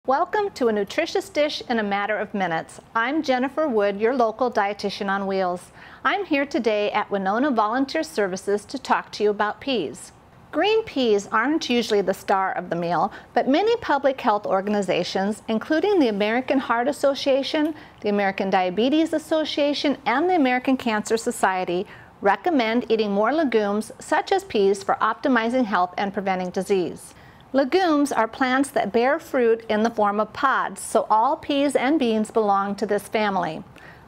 Welcome to a nutritious dish in a matter of minutes. I'm Jennifer Wood, your local dietitian on wheels. I'm here today at Winona Volunteer Services to talk to you about peas. Green peas aren't usually the star of the meal, but many public health organizations, including the American Heart Association, the American Diabetes Association, and the American Cancer Society, recommend eating more legumes such as peas for optimizing health and preventing disease. Legumes are plants that bear fruit in the form of pods, so all peas and beans belong to this family.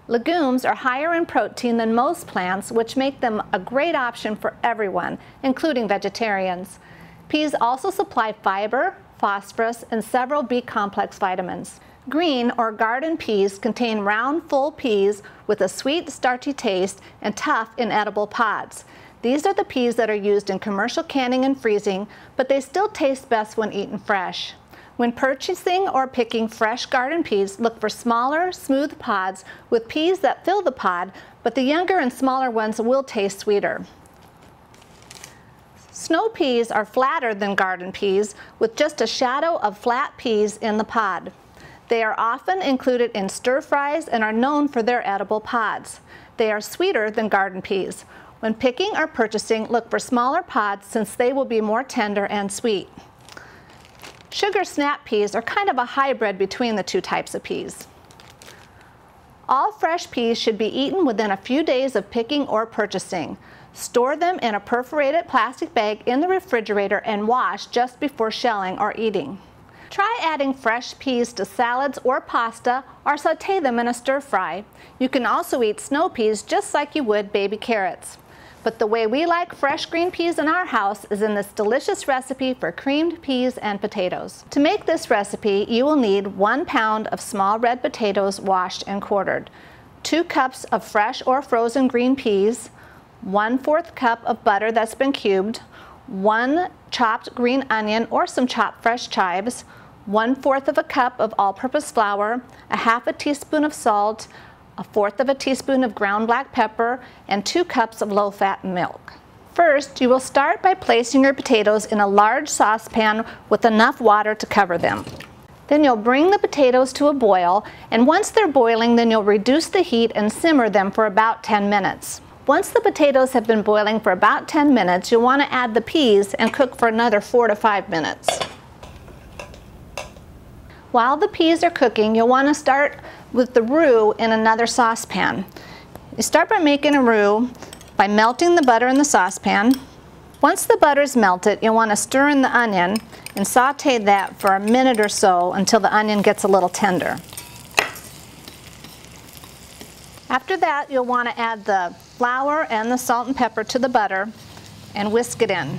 Legumes are higher in protein than most plants, which make them a great option for everyone, including vegetarians. Peas also supply fiber, phosphorus, and several B-complex vitamins. Green or garden peas contain round, full peas with a sweet, starchy taste and tough, inedible pods. These are the peas that are used in commercial canning and freezing, but they still taste best when eaten fresh. When purchasing or picking fresh garden peas, look for smaller, smooth pods with peas that fill the pod, but the younger and smaller ones will taste sweeter. Snow peas are flatter than garden peas, with just a shadow of flat peas in the pod. They are often included in stir fries and are known for their edible pods. They are sweeter than garden peas. When picking or purchasing, look for smaller pods since they will be more tender and sweet. Sugar snap peas are kind of a hybrid between the two types of peas. All fresh peas should be eaten within a few days of picking or purchasing. Store them in a perforated plastic bag in the refrigerator and wash just before shelling or eating. Try adding fresh peas to salads or pasta, or sauté them in a stir fry. You can also eat snow peas just like you would baby carrots. But the way we like fresh green peas in our house is in this delicious recipe for creamed peas and potatoes. To make this recipe, you will need 1 pound of small red potatoes washed and quartered, 2 cups of fresh or frozen green peas, 1/4 cup of butter that's been cubed, 1 chopped green onion or some chopped fresh chives, 1/4 of a cup of all-purpose flour, a 1/2 teaspoon of salt, 1/4 teaspoon of ground black pepper, and 2 cups of low-fat milk. First, you will start by placing your potatoes in a large saucepan with enough water to cover them. Then you'll bring the potatoes to a boil, and once they're boiling, then you'll reduce the heat and simmer them for about 10 minutes. Once the potatoes have been boiling for about 10 minutes, you'll want to add the peas and cook for another 4 to 5 minutes. While the peas are cooking, you'll want to start with the roux in another saucepan. You start by making a roux by melting the butter in the saucepan. Once the butter is melted, you'll want to stir in the onion and sauté that for a minute or so until the onion gets a little tender. After that, you'll want to add the flour and the salt and pepper to the butter and whisk it in.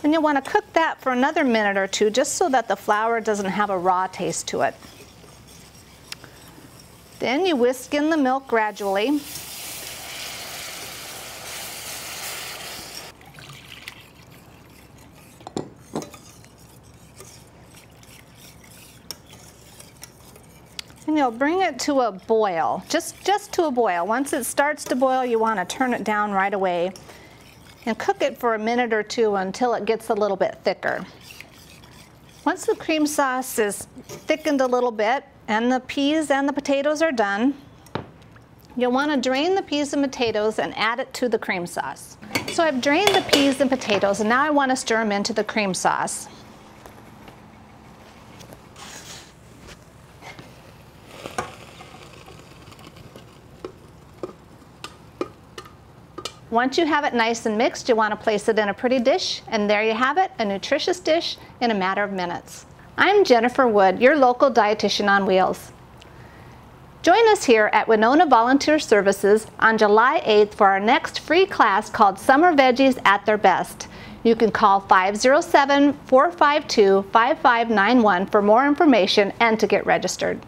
Then you'll want to cook that for another minute or two just so that the flour doesn't have a raw taste to it. Then you whisk in the milk gradually. And you'll bring it to a boil, just to a boil. Once it starts to boil, you want to turn it down right away and cook it for a minute or two until it gets a little bit thicker. Once the cream sauce is thickened a little bit and the peas and the potatoes are done, you'll want to drain the peas and potatoes and add it to the cream sauce. So I've drained the peas and potatoes, and now I want to stir them into the cream sauce. Once you have it nice and mixed, you want to place it in a pretty dish, and there you have it, a nutritious dish in a matter of minutes. I'm Jennifer Wood, your local dietitian on wheels. Join us here at Winona Volunteer Services on July 8th for our next free class called Summer Veggies at Their Best. You can call 507-452-5591 for more information and to get registered.